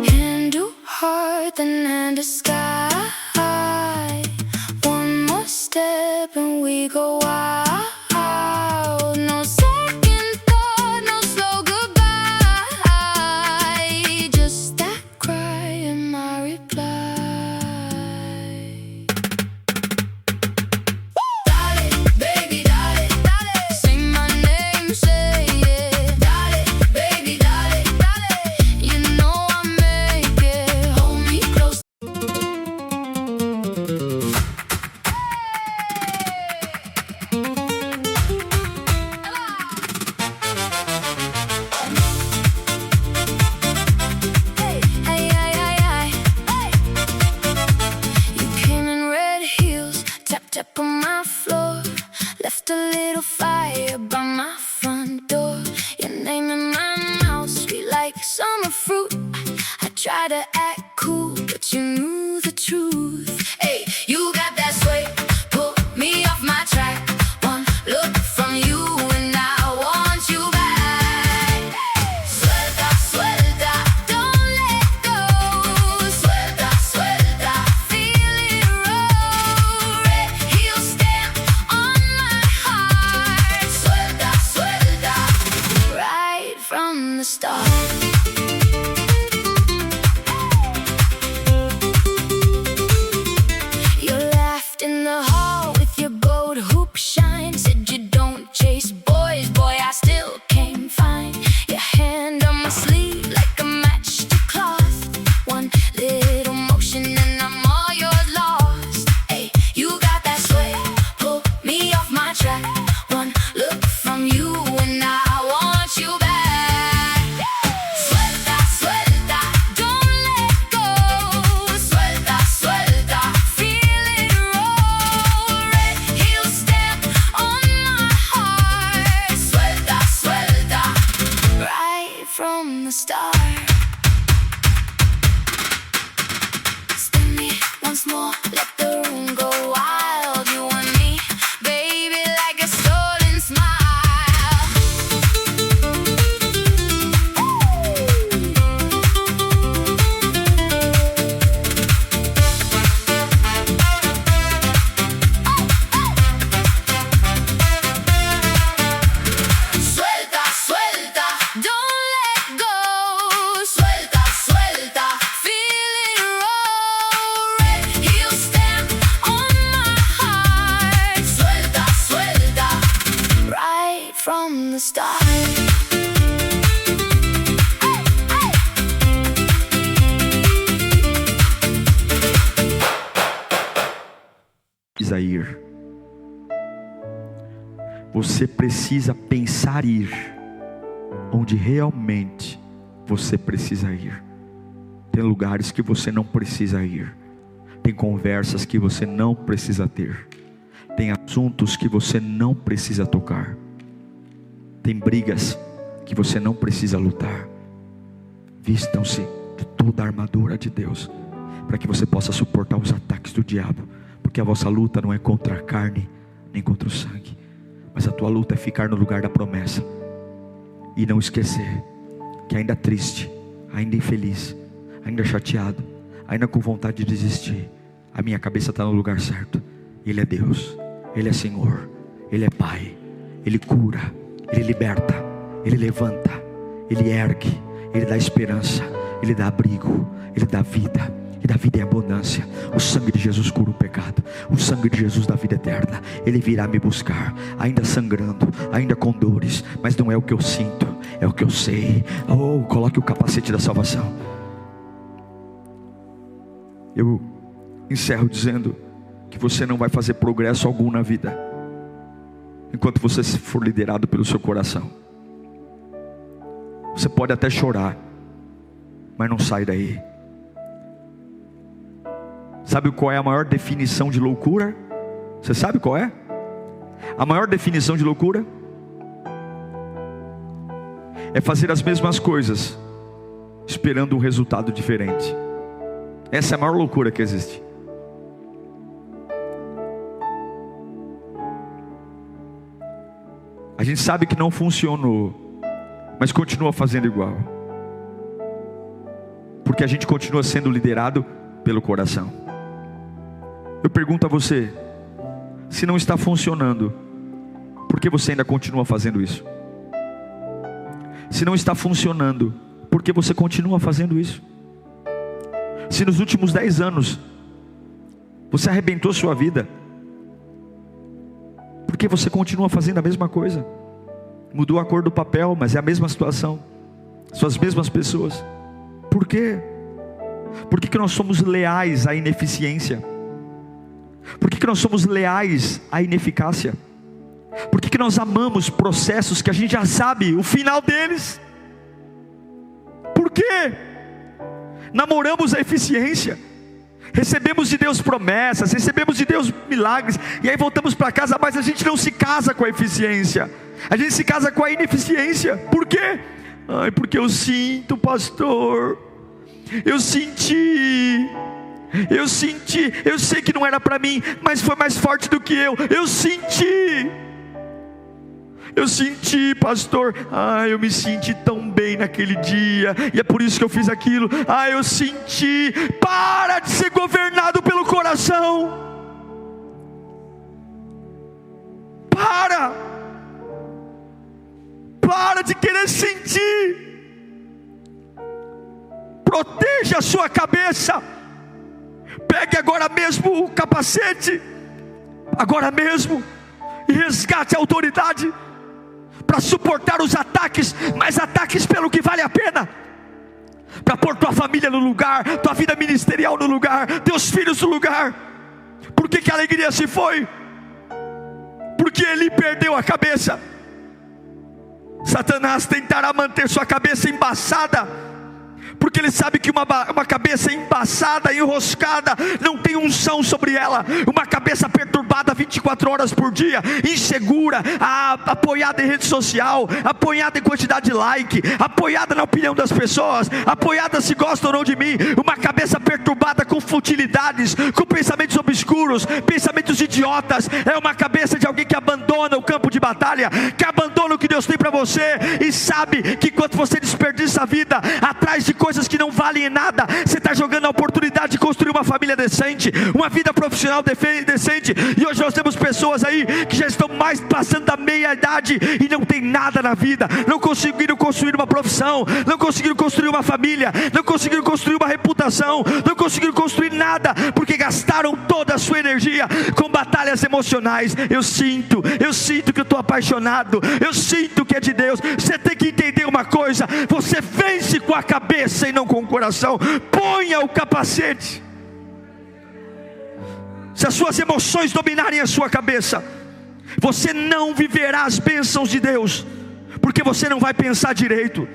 Hand to heart, then hand to sky. One more step and we go wild. No second thought, no slow goodbye. Just that cry and my reply. Dale, baby, dale, dale. Say my name, say it. Dale, baby, dale, dale. You know I'll make it. Hold me close. Hey, hey, hey, hey, hey. You came in red heels, tap tap on my floor. Left a little fire by my front door. Your name in my mouth, sweet like summer fruit. I tried to act cool, but you knew the truth. Hey, you got that sway, pull me off my track. One look from you and I want you back. Suelta, suelta, don't let go. Suelta, suelta, feel it roll. Red heel stamp on my heart. Suelta, suelta, the start. You laughed in the hall with your gold hoop shine. Said you don't chase boys, boy, I still came fine. Your hand on my sleeve like a match to cloth. One little motion and I'm all yours lost. Hey, you got that sway, pull me off my track. One look from you and I want you back. Suelta, suelta, don't let go. Suelta, suelta, feel it roll. Red heel stamp on my heart. Suelta, suelta, right from the start. Spin me once more, let the room go wild. You and me, baby, like a stolen smile. Suelta, suelta, don't let go. Suelta, suelta, feel it roll. Red heel stamp on my heart. Suelta, suelta, right from the start. Precisa ir. Você precisa pensar ir onde realmente você precisa ir. Tem lugares que você não precisa ir. Tem conversas que você não precisa ter. Tem assuntos que você não precisa tocar. Tem brigas que você não precisa lutar. Vistam-se de toda a armadura de Deus, para que você possa suportar os ataques do diabo. Porque a vossa luta não é contra a carne, nem contra o sangue, mas a tua luta é ficar no lugar da promessa. E não esquecer que ainda triste, ainda infeliz, ainda chateado, ainda com vontade de desistir, a minha cabeça está no lugar certo. Ele é Deus, Ele é Senhor, Ele é Pai. Ele cura, Ele liberta, Ele levanta, Ele ergue, Ele dá esperança, Ele dá abrigo, Ele dá vida. E da vida em abundância. O sangue de Jesus cura o pecado. O sangue de Jesus dá vida eterna. Ele virá me buscar, ainda sangrando, ainda com dores, mas não é o que eu sinto, é o que eu sei. Oh, coloque o capacete da salvação. Eu encerro dizendo que você não vai fazer progresso algum na vida enquanto você for liderado pelo seu coração. Você pode até chorar, mas não sai daí. Sabe qual é a maior definição de loucura? Você sabe qual é? A maior definição de loucura é fazer as mesmas coisas esperando um resultado diferente. Essa é a maior loucura que existe. A gente sabe que não funcionou, mas continua fazendo igual, porque a gente continua sendo liderado pelo coração. Eu pergunto a você, se não está funcionando, por que você ainda continua fazendo isso? Se não está funcionando, por que você continua fazendo isso? Se nos últimos 10 anos você arrebentou sua vida, por que você continua fazendo a mesma coisa? Mudou a cor do papel, mas é a mesma situação, são as mesmas pessoas. Por quê? Por que nós somos leais à ineficiência? Por que nós somos leais à ineficácia? Por que nós amamos processos que a gente já sabe o final deles? Por quê? Namoramos a eficiência, recebemos de Deus promessas, recebemos de Deus milagres, e aí voltamos para casa, mas a gente não se casa com a eficiência, a gente se casa com a ineficiência. Por quê? Ai, porque eu sinto, pastor, eu senti, eu sei que não era para mim, mas foi mais forte do que eu senti, pastor, eu me senti tão bem naquele dia, e é por isso que eu fiz aquilo, eu senti. Para de ser governado pelo coração, para de querer sentir. proteja a sua cabeça. Pegue agora mesmo o capacete, agora mesmo, e resgate a autoridade para suportar os ataques, mas ataques pelo que vale a pena, para pôr tua família no lugar, tua vida ministerial no lugar, teus filhos no lugar. Por que a alegria se foi? Porque ele perdeu a cabeça. Satanás tentará manter sua cabeça embaçada, porque ele sabe que uma cabeça embaçada, enroscada, não tem unção sobre ela. Uma cabeça perturbada 24 horas por dia, insegura, apoiada em rede social, apoiada em quantidade de like, apoiada na opinião das pessoas, apoiada se gostam ou não de mim. Uma cabeça perturbada com futilidades, com pensamentos obscuros, pensamentos idiotas. É uma cabeça de alguém que abandona o campo de batalha, que abandona o que Deus tem para você, e sabe que enquanto você desperdiça a vida atrás de coisas que não valem nada, você está jogando a oportunidade de construir uma família decente, uma vida profissional decente. E hoje nós temos pessoas aí que já estão mais passando da meia idade e não tem nada na vida, não conseguiram construir uma profissão, não conseguiram construir uma família, não conseguiram construir uma reputação, não conseguiram construir nada, porque gastaram toda a sua energia com batalhas emocionais. Eu sinto que eu estou apaixonado, eu sinto que é de Deus. Você tem que entender uma coisa: você vence com a cabeça e não com o coração. Ponha o capacete. Se as suas emoções dominarem a sua cabeça, você não viverá as bênçãos de Deus, porque você não vai pensar direito,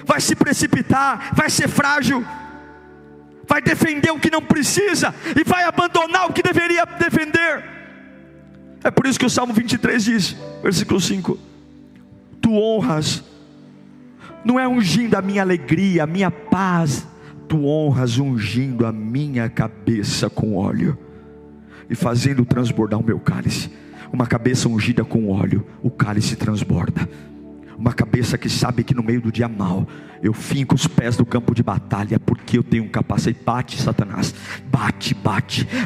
vai se precipitar, vai ser frágil, vai defender o que não precisa e vai abandonar o que deveria defender. É por isso que o Salmo 23 diz, versículo 5: tu honras, não é ungindo a minha alegria, a minha paz, tu honras ungindo a minha cabeça com óleo e fazendo transbordar o meu cálice. Uma cabeça ungida com óleo, o cálice transborda. Uma cabeça que sabe que no meio do dia mau, eu finco os pés do campo de batalha, porque eu tenho um capacete. Bate, Satanás, bate,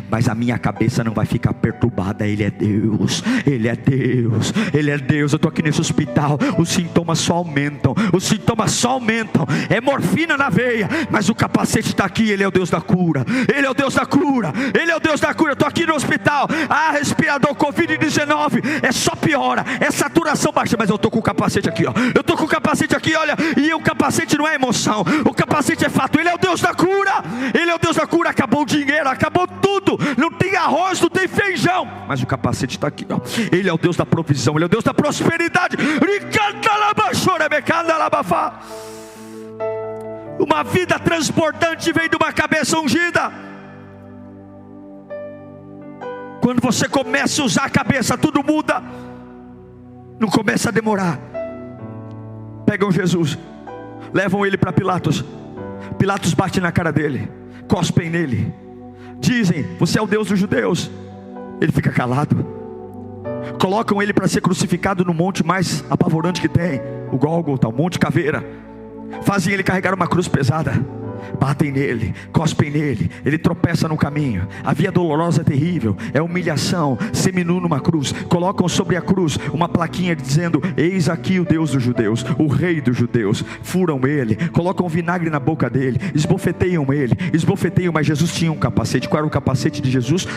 mas a minha cabeça não vai ficar perturbada. Ele é Deus, Ele é Deus, Ele é Deus. Eu estou aqui nesse hospital, os sintomas só aumentam, é morfina na veia, mas o capacete está aqui. Ele é o Deus da cura, Ele é o Deus da cura, Ele é o Deus da cura. Eu estou aqui no hospital, respirador, Covid-19, é só piora, é saturação baixa, mas eu estou com o capacete aqui, ó. Eu estou com o capacete aqui, olha, e o capacete não é emoção, o capacete é fato. Ele é o Deus da cura, Ele é o Deus da cura. Acabou o dinheiro, acabou tudo, não tem arroz, não tem feijão, mas o capacete está aqui, ó. Ele é o Deus da provisão, Ele é o Deus da prosperidade. Uma vida transbordante vem de uma cabeça ungida. Quando você começa a usar a cabeça, tudo muda. Não começa a demorar. Pegam Jesus, levam ele para Pilatos. Pilatos bate na cara dele, cospem nele, dizem: você é o Deus dos judeus. Ele fica calado. Colocam ele para ser crucificado no monte mais apavorante que tem, o Gólgota, o Monte Caveira. Fazem ele carregar uma cruz pesada. Batem nele, cospem nele, ele tropeça no caminho. A via dolorosa é terrível, é humilhação, seminu numa cruz. Colocam sobre a cruz uma plaquinha dizendo: eis aqui o Deus dos judeus, o rei dos judeus. Furam ele, colocam vinagre na boca dele, esbofeteiam ele, mas Jesus tinha um capacete. Qual era o capacete de Jesus?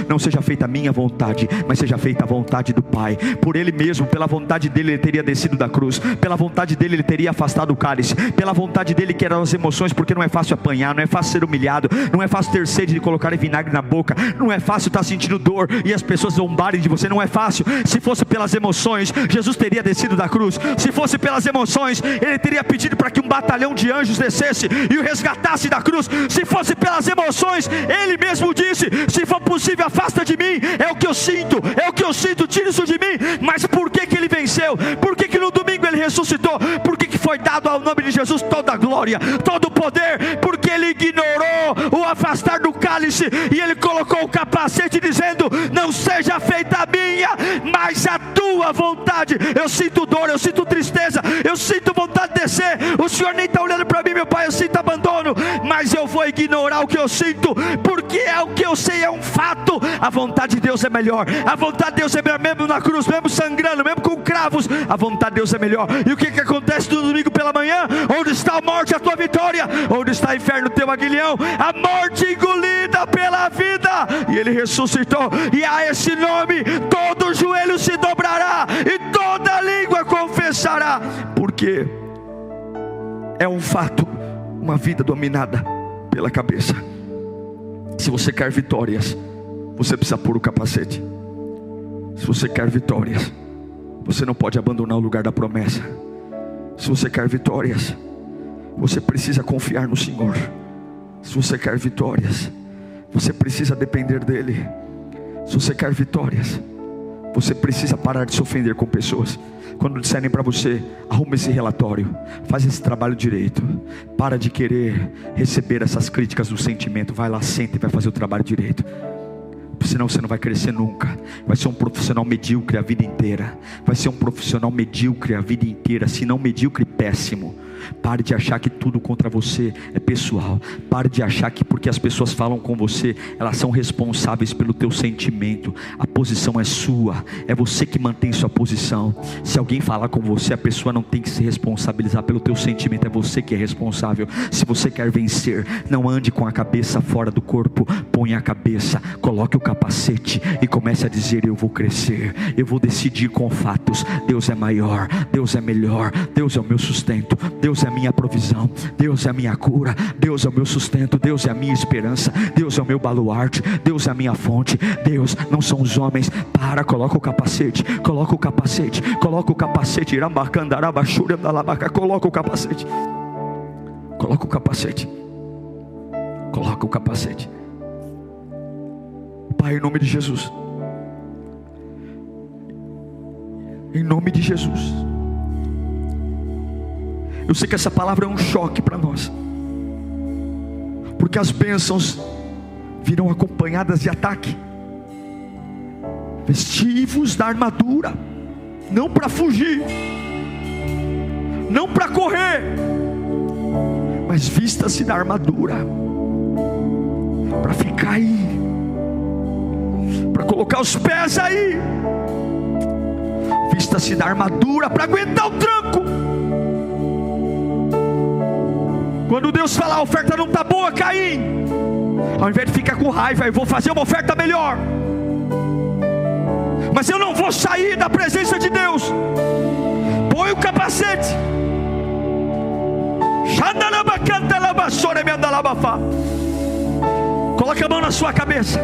Não seja feita a minha vontade, mas seja feita a vontade do Pai. Por ele mesmo, pela vontade dele, ele teria descido da cruz, pela vontade dele, ele teria afastado o cálice, pela vontade dele, que eram as emoções, porque não é fácil apanhar, não é fácil ser humilhado, não é fácil ter sede de colocar vinagre na boca, não é fácil estar sentindo dor e as pessoas zombarem de você, não é fácil. Se fosse pelas emoções, Jesus teria descido da cruz. Se fosse pelas emoções, ele teria pedido para que um batalhão de anjos descesse e o resgatasse da cruz. Se fosse pelas emoções, ele mesmo disse: se for possível, afasta de mim, é o que eu sinto, tira isso de mim. Mas por que ele venceu? Por que no domingo ele ressuscitou? Por que foi dado ao nome de Jesus toda a glória, todo o poder? Porque ele ignorou o afastar do cálice e ele colocou o capacete dizendo: não seja feita a minha, mas a tua vontade. Eu sinto dor, eu sinto tristeza, eu sinto vontade de descer. O Senhor nem está olhando para mim, meu Pai. Eu sinto abandono, sono, mas eu vou ignorar o que eu sinto, porque o que eu sei é um fato. A vontade de Deus é melhor. A vontade de Deus é melhor, mesmo na cruz, mesmo sangrando, mesmo com cravos. A vontade de Deus é melhor. E o que acontece no domingo pela manhã? Onde está a morte, a tua vitória? Onde está o inferno, o teu aguilhão? A morte engolida pela vida, e Ele ressuscitou. E a esse nome todo joelho se dobrará e toda língua confessará, porque é um fato, uma vida dominada pela cabeça. Se você quer vitórias, você precisa pôr o capacete. Se você quer vitórias, você não pode abandonar o lugar da promessa. Se você quer vitórias, você precisa confiar no Senhor. Se você quer vitórias, você precisa depender dEle. Se você quer vitórias, você precisa parar de se ofender com pessoas. Quando disserem para você, arruma esse relatório, faz esse trabalho direito, para de querer receber essas críticas do sentimento. Vai lá, senta e vai fazer o trabalho direito. Senão você não vai crescer nunca. Vai ser um profissional medíocre a vida inteira. Vai ser um profissional medíocre a vida inteira, se não medíocre, péssimo. Pare de achar que tudo contra você é pessoal. Pare de achar que porque as pessoas falam com você, elas são responsáveis pelo teu sentimento. A posição é sua, é você que mantém sua posição. Se alguém falar com você, a pessoa não tem que se responsabilizar pelo teu sentimento, é você que é responsável. Se você quer vencer, não ande com a cabeça fora do corpo. Põe a cabeça, coloque o capacete e comece a dizer: eu vou crescer, eu vou decidir com fatos. Deus é maior, Deus é melhor, Deus é o meu sustento, Deus é a minha provisão, Deus é a minha cura, Deus é o meu sustento, Deus é a minha esperança, Deus é o meu baluarte, Deus é a minha fonte. Deus não são os homens. Para, coloca o capacete, coloca o capacete, coloca o capacete. Coloca o capacete, coloca o capacete, coloca o capacete. Pai, em nome de Jesus, em nome de Jesus, eu sei que essa palavra é um choque para nós, porque as bênçãos virão acompanhadas de ataque. Vestivos da armadura, não para fugir, não para correr, mas vista-se da armadura para ficar aí, para colocar os pés aí. Vista-se da armadura para aguentar o tranco. Quando Deus falar, a oferta não está boa, Caim, ao invés de ficar com raiva, eu vou fazer uma oferta melhor. Mas eu não vou sair da presença de Deus. Põe o capacete. Coloca a mão na sua cabeça.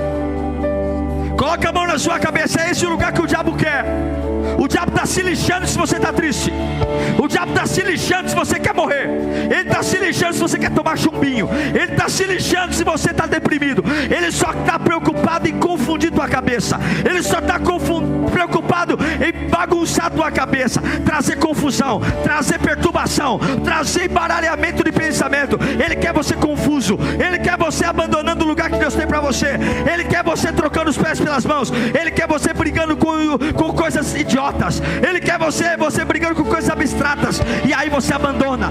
Coloca a mão na sua cabeça. É esse o lugar que o diabo quer. O diabo está se lixando se você está triste. O diabo está se lixando se você quer morrer. Ele está se lixando se você quer tomar chumbinho. Ele está se lixando se você está deprimido. Ele só está preocupado em confundir tua cabeça. Ele só está preocupado em bagunçar tua cabeça, trazer confusão, trazer perturbação, trazer embaralhamento de pensamento. Ele quer você confuso. Ele quer você abandonando o lugar que Deus tem para você. Ele quer você trocando os pés pelas mãos. Ele quer você brigando com coisas idiotas. Ele quer você brigando com coisas abstratas. E aí você abandona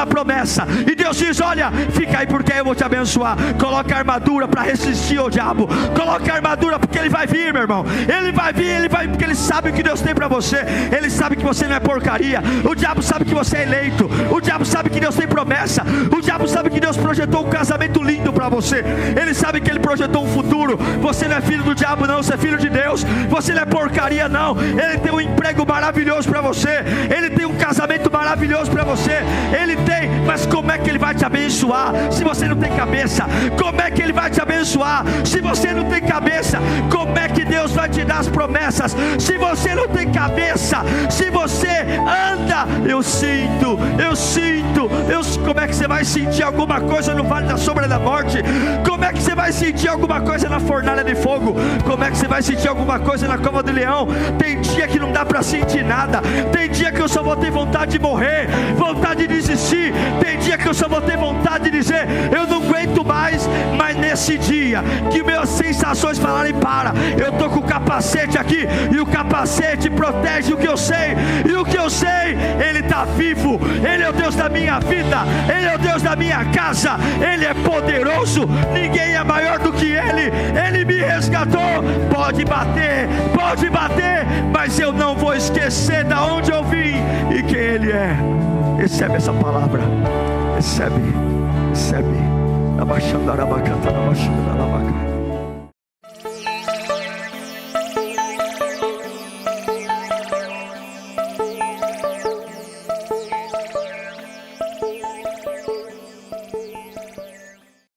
a promessa. E Deus diz: olha, fica aí porque eu vou te abençoar. Coloca a armadura para resistir ao diabo. Coloca a armadura porque ele vai vir, meu irmão. Ele vai vir porque ele sabe o que Deus tem para você. Ele sabe que você não é porcaria. O diabo sabe que você é eleito. O diabo sabe que Deus tem promessa. O diabo sabe que Deus projetou um casamento lindo para você. Ele sabe que ele projetou um futuro. Você não é filho do diabo não, você é filho de Deus. Você não é porcaria não. Ele tem um emprego maravilhoso para você. Ele tem um casamento maravilhoso para você. Ele tem, mas como é que ele vai te abençoar se você não tem cabeça? Como é que ele vai te abençoar se você não tem cabeça? Como é que Deus vai te dar as promessas se você não tem cabeça? Se você anda, eu sinto, como é que você vai sentir alguma coisa no vale da sombra da morte? Como é que você vai sentir alguma coisa na fornalha de fogo? Como é que você vai sentir alguma coisa na cova do leão? Tem dia que não dá para sentir nada. Tem dia que eu só vou ter vontade de morrer, vontade de desistir. Tem dia que eu só vou ter vontade de dizer: eu não aguento mais. Mas nesse dia que minhas sensações falarem para, eu estou com o capacete aqui, e o capacete protege o que eu sei, e o que eu sei, Ele está vivo, Ele é o Deus da minha vida, Ele é o Deus da minha casa, Ele é poderoso, ninguém é maior do que Ele, Ele me resgatou. Pode bater, mas eu não vou esquecer de onde eu vim e quem Ele é. Recebe essa palavra, recebe. Abaixandarabacata, abaixandarabacata.